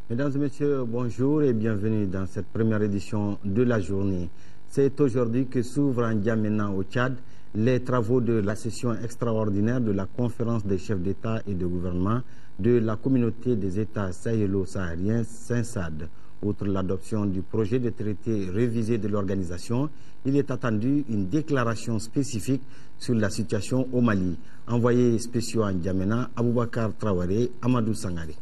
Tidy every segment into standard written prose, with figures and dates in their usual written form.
Mesdames et messieurs, bonjour et bienvenue dans cette première édition de la journée. C'est aujourd'hui que s'ouvrent en N'Djamena au Tchad les travaux de la session extraordinaire de la conférence des chefs d'État et de gouvernement de la communauté des États sahélo-sahariens, CINSAD. Outre l'adoption du projet de traité révisé de l'organisation, il est attendu une déclaration spécifique sur la situation au Mali. Envoyés spéciaux en N'Djamena, Aboubakar Traoré, Amadou Sangari.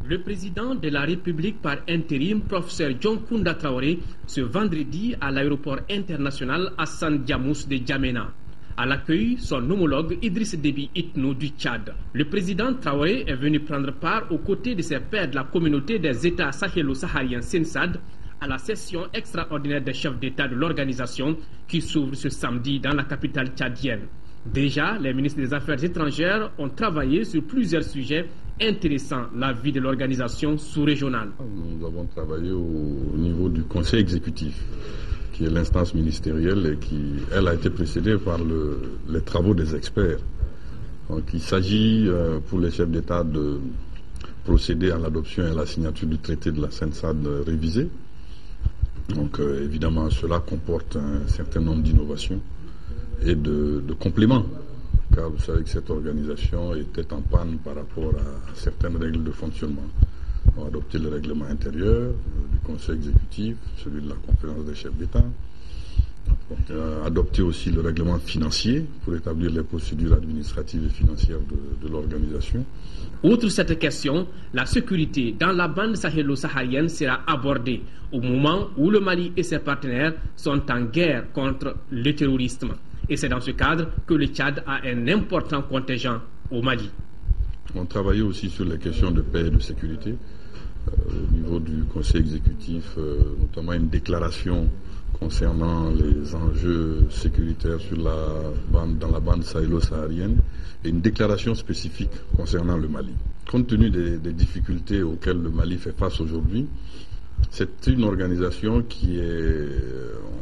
Le président de la République par intérim, professeur John Kounda Traoré, ce vendredi à l'aéroport international Hassan Diamous de N'Djamena. À l'accueil, son homologue Idriss Déby Itno du Tchad. Le président Traoré est venu prendre part aux côtés de ses pairs de la communauté des États sahélo-sahariens CINSAD à la session extraordinaire des chefs d'État de l'organisation qui s'ouvre ce samedi dans la capitale tchadienne. Déjà, les ministres des Affaires étrangères ont travaillé sur plusieurs sujets intéressant la vie de l'organisation sous-régionale. Nous avons travaillé au niveau du conseil exécutif, qui est l'instance ministérielle et qui, elle, a été précédée par les travaux des experts. Donc, il s'agit pour les chefs d'État de procéder à l'adoption et à la signature du traité de la CINSAD révisé. Donc, évidemment, cela comporte un certain nombre d'innovations et de compléments. Car vous savez que cette organisation était en panne par rapport à certaines règles de fonctionnement. On a adopté le règlement intérieur du Conseil exécutif, celui de la conférence des chefs d'État. On a adopté aussi le règlement financier pour établir les procédures administratives et financières de l'organisation. Outre cette question, la sécurité dans la bande sahélo-saharienne sera abordée au moment où le Mali et ses partenaires sont en guerre contre le terrorisme. Et c'est dans ce cadre que le Tchad a un important contingent au Mali. On travaillait aussi sur les questions de paix et de sécurité. Au niveau du Conseil exécutif, notamment une déclaration concernant les enjeux sécuritaires dans la bande sahélo-saharienne et une déclaration spécifique concernant le Mali. Compte tenu des difficultés auxquelles le Mali fait face aujourd'hui, c'est une organisation qui est,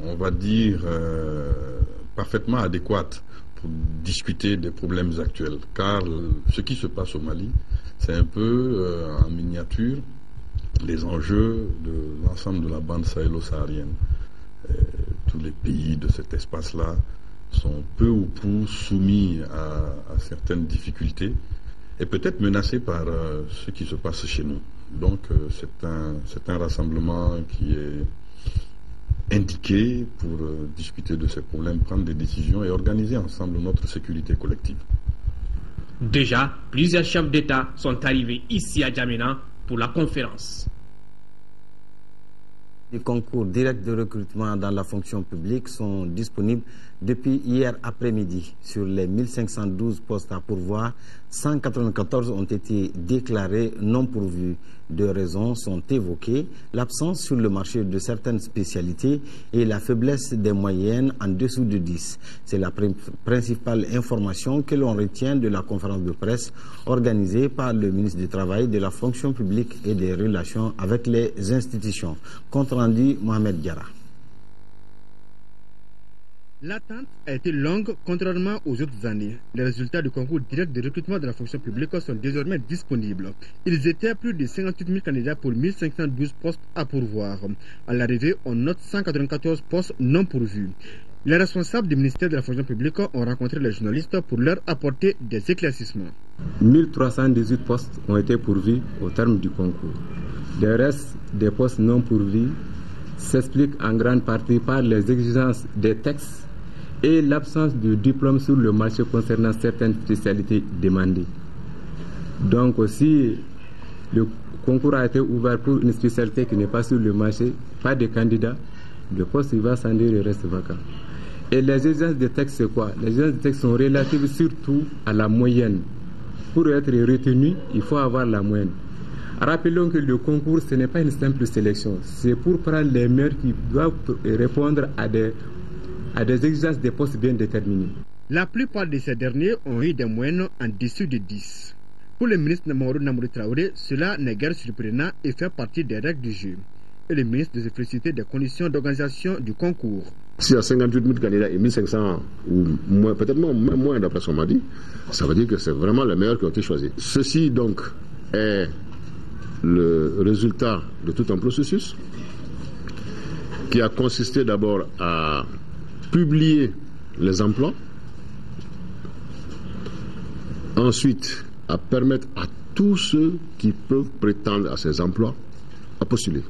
on va dire, parfaitement adéquate pour discuter des problèmes actuels. Car ce qui se passe au Mali, c'est un peu en miniature les enjeux de l'ensemble de la bande sahélo-saharienne. Tous les pays de cet espace-là sont peu ou prou soumis à certaines difficultés et peut-être menacés par ce qui se passe chez nous. Donc c'est un rassemblement qui est indiqué pour discuter de ces problèmes, prendre des décisions et organiser ensemble notre sécurité collective. Déjà, plusieurs chefs d'État sont arrivés ici à N'Djamena pour la conférence. Les concours directs de recrutement dans la fonction publique sont disponibles depuis hier après-midi. Sur les 1512 postes à pourvoir, 194 ont été déclarés non pourvus. Deux raisons sont évoquées: l'absence sur le marché de certaines spécialités et la faiblesse des moyennes en dessous de 10. C'est la principale information que l'on retient de la conférence de presse organisée par le ministre du Travail, de la fonction publique et des relations avec les institutions. Compte rendu, Mohamed Diarra. L'attente a été longue, contrairement aux autres années. Les résultats du concours direct de recrutement de la fonction publique sont désormais disponibles. Ils étaient plus de 58 000 candidats pour 1512 postes à pourvoir. À l'arrivée, on note 194 postes non pourvus. Les responsables du ministère de la fonction publique ont rencontré les journalistes pour leur apporter des éclaircissements. 1318 postes ont été pourvus au terme du concours. Le reste des postes non pourvus s'explique en grande partie par les exigences des textes et l'absence de diplôme sur le marché concernant certaines spécialités demandées. Donc aussi, le concours a été ouvert pour une spécialité qui n'est pas sur le marché, pas de candidats, le poste va sans dire et reste vacant. Et les exigences des textes, c'est quoi? Les exigences des textes sont relatives surtout à la moyenne. Pour être retenu, il faut avoir la moyenne. Rappelons que le concours, ce n'est pas une simple sélection, c'est pour prendre les meilleurs qui doivent répondre à des exigences des postes bien déterminés. La plupart de ces derniers ont eu des moyennes en dessous de 10. Pour le ministre Namourou Traoré, cela n'est guère surprenant et fait partie des règles du jeu. Et le ministre de féliciter des conditions d'organisation du concours. S'il y a 58 000 candidats et 1500 ou moins, peut-être même moins d'après ce qu'on m'a dit, ça veut dire que c'est vraiment les meilleurs qui ont été choisis. Ceci donc est le résultat de tout un processus qui a consisté d'abord à publier les emplois, ensuite à permettre à tous ceux qui peuvent prétendre à ces emplois à postuler.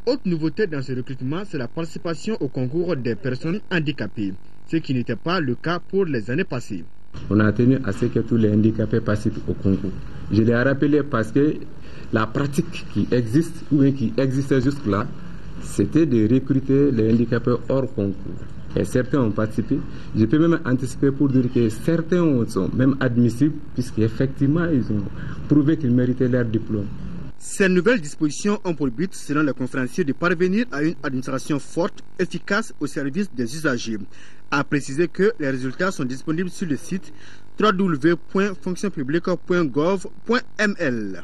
Autre nouveauté dans ce recrutement, c'est la participation au concours des personnes handicapées, ce qui n'était pas le cas pour les années passées. On a tenu à ce que tous les handicapés participent au concours. Je l'ai rappelé parce que la pratique qui existe ou qui existait jusque-là, c'était de recruter les handicapés hors concours. Et certains ont participé. Je peux même anticiper pour dire que certains sont même admissibles puisqu'effectivement ils ont prouvé qu'ils méritaient leur diplôme. Ces nouvelles dispositions ont pour but, selon les conférenciers, de parvenir à une administration forte, efficace au service des usagers. A préciser que les résultats sont disponibles sur le site www.fonctionpublique.gov.ml.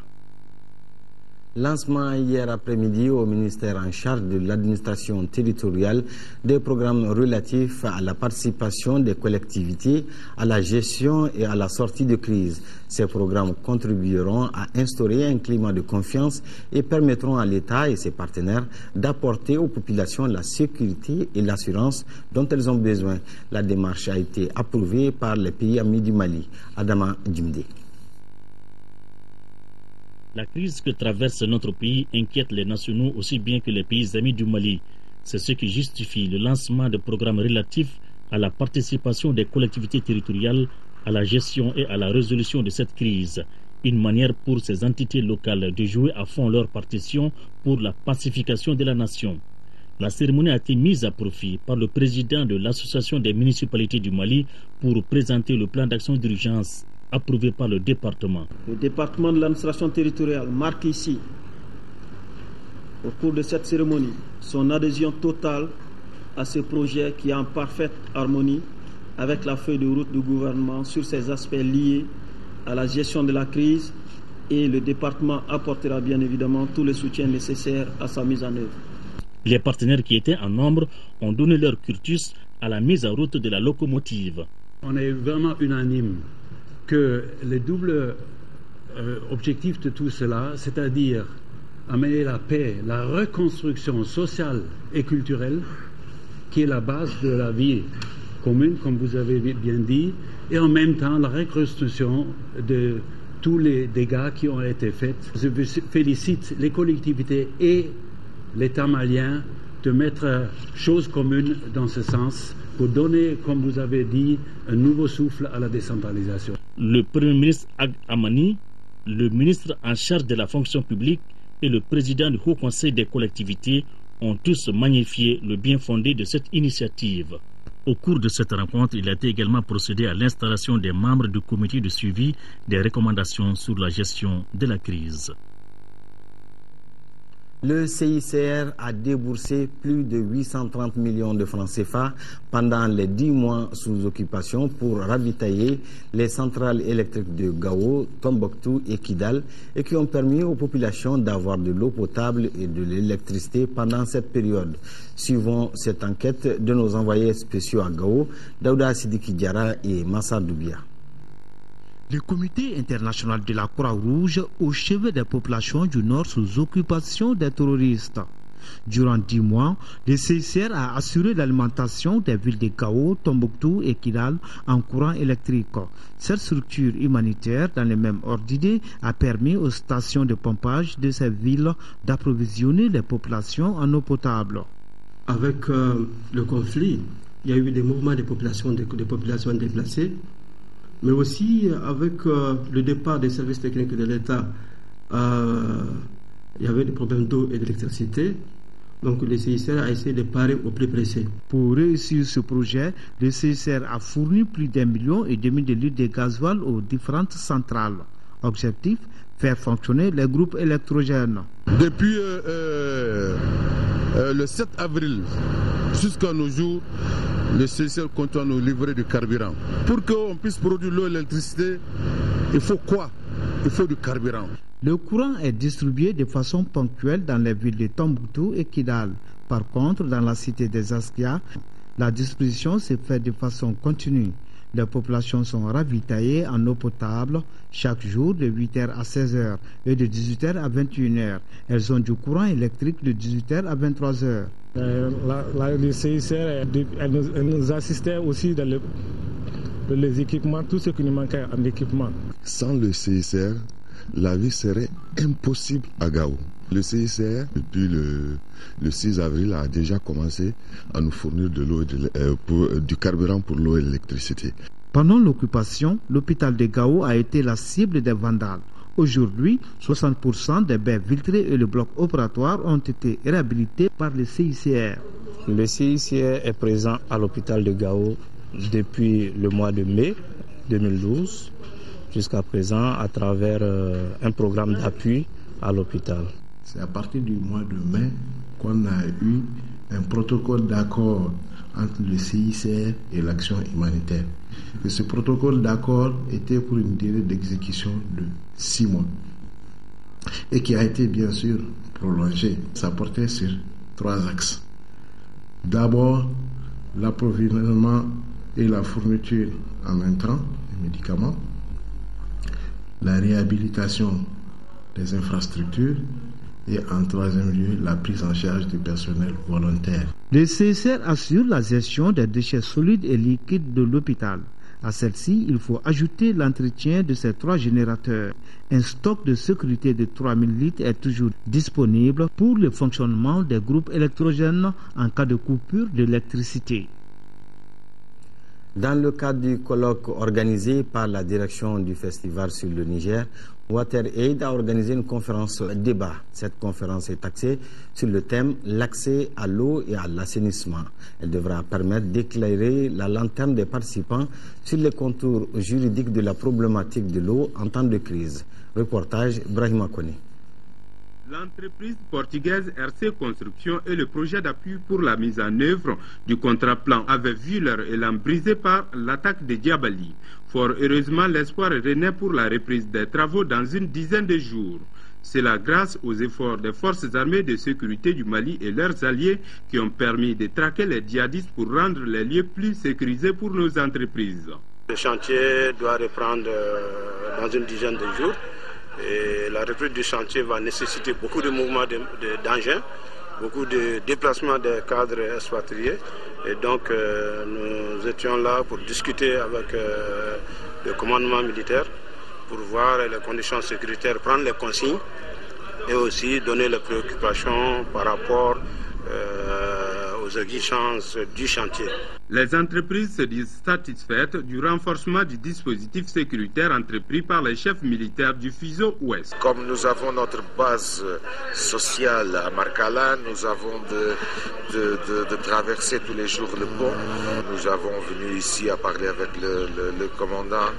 Lancement hier après-midi au ministère en charge de l'administration territoriale des programmes relatifs à la participation des collectivités, à la gestion et à la sortie de crise. Ces programmes contribueront à instaurer un climat de confiance et permettront à l'État et ses partenaires d'apporter aux populations la sécurité et l'assurance dont elles ont besoin. La démarche a été approuvée par les pays amis du Mali. Adama Djimde. La crise que traverse notre pays inquiète les nationaux aussi bien que les pays amis du Mali. C'est ce qui justifie le lancement de programmes relatifs à la participation des collectivités territoriales, à la gestion et à la résolution de cette crise. Une manière pour ces entités locales de jouer à fond leur partition pour la pacification de la nation. La cérémonie a été mise à profit par le président de l'Association des municipalités du Mali pour présenter le plan d'action d'urgence approuvé par le département. Le département de l'administration territoriale marque ici, au cours de cette cérémonie, son adhésion totale à ce projet qui est en parfaite harmonie avec la feuille de route du gouvernement sur ces aspects liés à la gestion de la crise, et le département apportera bien évidemment tout le soutien nécessaire à sa mise en œuvre. Les partenaires qui étaient en nombre ont donné leur cursus à la mise en route de la locomotive. On est vraiment unanime que le double objectif de tout cela, c'est-à-dire amener la paix, la reconstruction sociale et culturelle, qui est la base de la vie commune, comme vous avez bien dit, et en même temps la reconstruction de tous les dégâts qui ont été faits. Je félicite les collectivités et l'État malien de mettre chose commune dans ce sens pour donner, comme vous avez dit, un nouveau souffle à la décentralisation. Le Premier ministre Ag Amani, le ministre en charge de la fonction publique et le président du Haut Conseil des collectivités ont tous magnifié le bien fondé de cette initiative. Au cours de cette rencontre, il a été également procédé à l'installation des membres du comité de suivi des recommandations sur la gestion de la crise. Le CICR a déboursé plus de 830 millions de francs CFA pendant les 10 mois sous occupation pour ravitailler les centrales électriques de Gao, Tombouctou et Kidal et qui ont permis aux populations d'avoir de l'eau potable et de l'électricité pendant cette période. Suivons cette enquête de nos envoyés spéciaux à Gao, Daouda Sidiki Diara et Massa Doubia. Le comité international de la Croix-Rouge au chevet des populations du Nord sous occupation des terroristes. Durant 10 mois, le CICR a assuré l'alimentation des villes de Gao, Tombouctou et Kidal en courant électrique. Cette structure humanitaire, dans le même ordre d'idée, a permis aux stations de pompage de ces villes d'approvisionner les populations en eau potable. Avec le conflit, il y a eu des mouvements de populations déplacées. Mais aussi, avec le départ des services techniques de l'État, il y avait des problèmes d'eau et d'électricité. Donc le CICR a essayé de parer au plus pressé. Pour réussir ce projet, le CICR a fourni plus d'1,5 million de litres de gasoil aux différentes centrales. Objectif, faire fonctionner les groupes électrogènes. Depuis le 7 avril jusqu'à nos jours, le CICR compte à nous livrer du carburant. Pour qu'on puisse produire l'eau et l'électricité, il faut quoi? Il faut du carburant. Le courant est distribué de façon ponctuelle dans les villes de Tombouctou et Kidal. Par contre, dans la cité des Askia, La distribution s'est faite de façon continue. Les populations sont ravitaillées en eau potable chaque jour de 8h à 16h et de 18h à 21h. Elles ont du courant électrique de 18h à 23h. Le CICR elle nous assistait aussi dans les équipements, tout ce qui nous manquait en équipement. Sans le CICR, la vie serait impossible à Gao. Le CICR, depuis le 6 avril, a déjà commencé à nous fournir de l'eau du carburant pour l'eau et l'électricité. Pendant l'occupation, l'hôpital de Gao a été la cible des vandales. Aujourd'hui, 60% des baies vitrées et le bloc opératoire ont été réhabilités par le CICR. Le CICR est présent à l'hôpital de Gao depuis le mois de mai 2012 jusqu'à présent à travers un programme d'appui à l'hôpital. C'est à partir du mois de mai qu'on a eu un protocole d'accord entre le CICR et l'action humanitaire. Et ce protocole d'accord était pour une durée d'exécution de 6 mois et qui a été bien sûr prolongé. Ça portait sur 3 axes. D'abord, l'approvisionnement et la fourniture en intrants et médicaments, la réhabilitation des infrastructures et en troisième lieu, la prise en charge du personnel volontaire. Le CICR assure la gestion des déchets solides et liquides de l'hôpital. À celle-ci, il faut ajouter l'entretien de ces 3 générateurs. Un stock de sécurité de 3000 litres est toujours disponible pour le fonctionnement des groupes électrogènes en cas de coupure d'électricité. Dans le cadre du colloque organisé par la direction du festival sur le Niger, WaterAid a organisé une conférence débat. Cette conférence est axée sur le thème « L'accès à l'eau et à l'assainissement ». Elle devra permettre d'éclairer la lanterne des participants sur les contours juridiques de la problématique de l'eau en temps de crise. Reportage Brahima Kone. L'entreprise portugaise RC Construction et le projet d'appui pour la mise en œuvre du contrat plan avaient vu leur élan brisé par l'attaque de Diabali. Fort heureusement, l'espoir renaît pour la reprise des travaux dans une dizaine de jours. C'est là grâce aux efforts des forces armées de sécurité du Mali et leurs alliés qui ont permis de traquer les djihadistes pour rendre les lieux plus sécurisés pour nos entreprises. Le chantier doit reprendre dans une dizaine de jours. Et la reprise du chantier va nécessiter beaucoup de mouvements d'engins, beaucoup de déplacements des cadres expatriés. Et donc nous étions là pour discuter avec le commandement militaire pour voir les conditions sécuritaires, prendre les consignes et aussi donner les préoccupations par rapport aux exigences du chantier. Les entreprises se disent satisfaites du renforcement du dispositif sécuritaire entrepris par les chefs militaires du Fiso Ouest. Comme nous avons notre base sociale à Marcala, nous avons de traverser tous les jours le pont. Nous avons venu ici à parler avec le commandant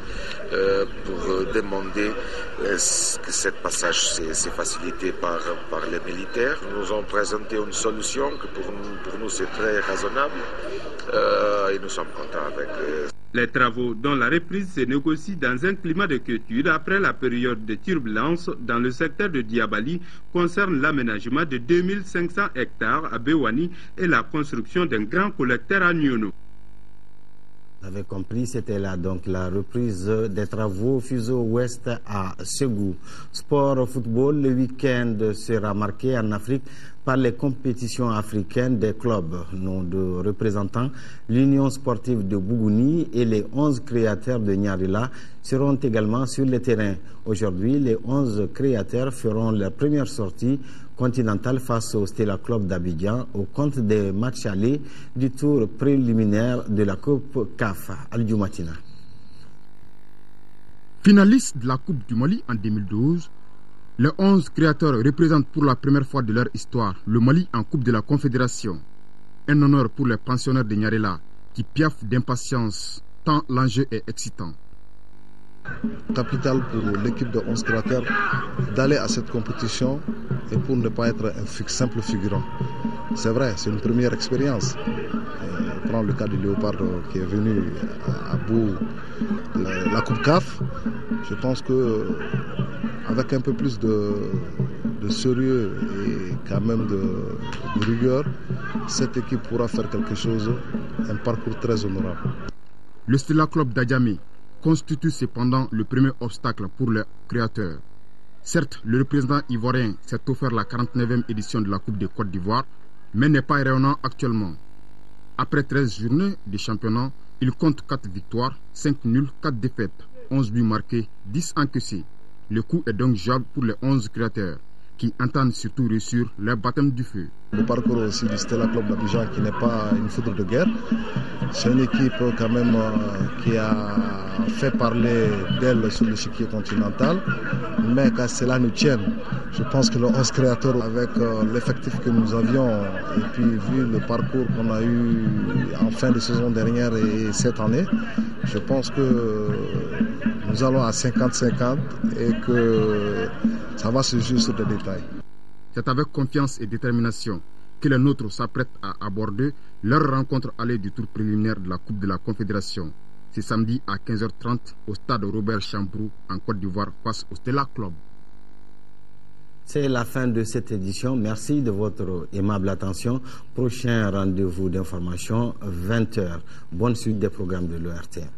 pour demander que ce passage soit facilité par les militaires. Nous ont présenté une solution que pour nous c'est très raisonnable. Et nous sommes contents avec Les travaux dont la reprise se négocie dans un climat de quiétude après la période de turbulence dans le secteur de Diabali concernent l'aménagement de 2500 hectares à Bewani et la construction d'un grand collecteur à Nyono. Vous avez compris, c'était là donc la reprise des travaux Fuso Ouest à Ségou. Sport football, le week-end sera marqué en Afrique par les compétitions africaines des clubs. Nom de représentants, l'Union sportive de Bougouni et les 11 créateurs de Nyarila seront également sur le terrain. Aujourd'hui, les 11 créateurs feront leur première sortie continentale face au Stella Club d'Abidjan au compte des matchs allés du tour préliminaire de la Coupe CAF Al-Jumatina. Finalistes de la Coupe du Mali en 2012, les 11 créateurs représentent pour la première fois de leur histoire le Mali en Coupe de la Confédération. Un honneur pour les pensionnaires de Nyarela qui piaffent d'impatience tant l'enjeu est excitant. Capital pour l'équipe de 11 créateurs d'aller à cette compétition et pour ne pas être un simple figurant. C'est vrai, c'est une première expérience. Prends le cas du Léopard qui est venu à bout de la Coupe CAF. Je pense que avec un peu plus de sérieux et quand même de rigueur, cette équipe pourra faire quelque chose, un parcours très honorable. Le Stella Club d'Adjamé constitue cependant le premier obstacle pour les créateurs. Certes, le représentant ivoirien s'est offert la 49e édition de la Coupe de Côte d'Ivoire, mais n'est pas rayonnant actuellement. Après 13 journées de championnat, il compte 4 victoires, 5 nuls, 4 défaites, 11 buts marqués, 10 encaissés. Le coup est donc jouable pour les 11 créateurs, qui entendent surtout réussir leur baptême du feu. Le parcours aussi du Stella Club d'Abidjan qui n'est pas une foudre de guerre. C'est une équipe quand même qui a fait parler d'elle sur l'échiquier continental. Mais qu'à cela nous tienne, je pense que le 11 créateurs avec l'effectif que nous avions et puis vu le parcours qu'on a eu en fin de saison dernière et cette année, je pense que nous allons à 50-50 et que ça va se jouer sur des détails. C'est avec confiance et détermination que les nôtres s'apprêtent à aborder leur rencontre aller du tour préliminaire de la Coupe de la Confédération. C'est samedi à 15h30 au stade Robert Champrou en Côte d'Ivoire face au Stella Club. C'est la fin de cette édition. Merci de votre aimable attention. Prochain rendez-vous d'information, 20h. Bonne suite des programmes de l'ORTM.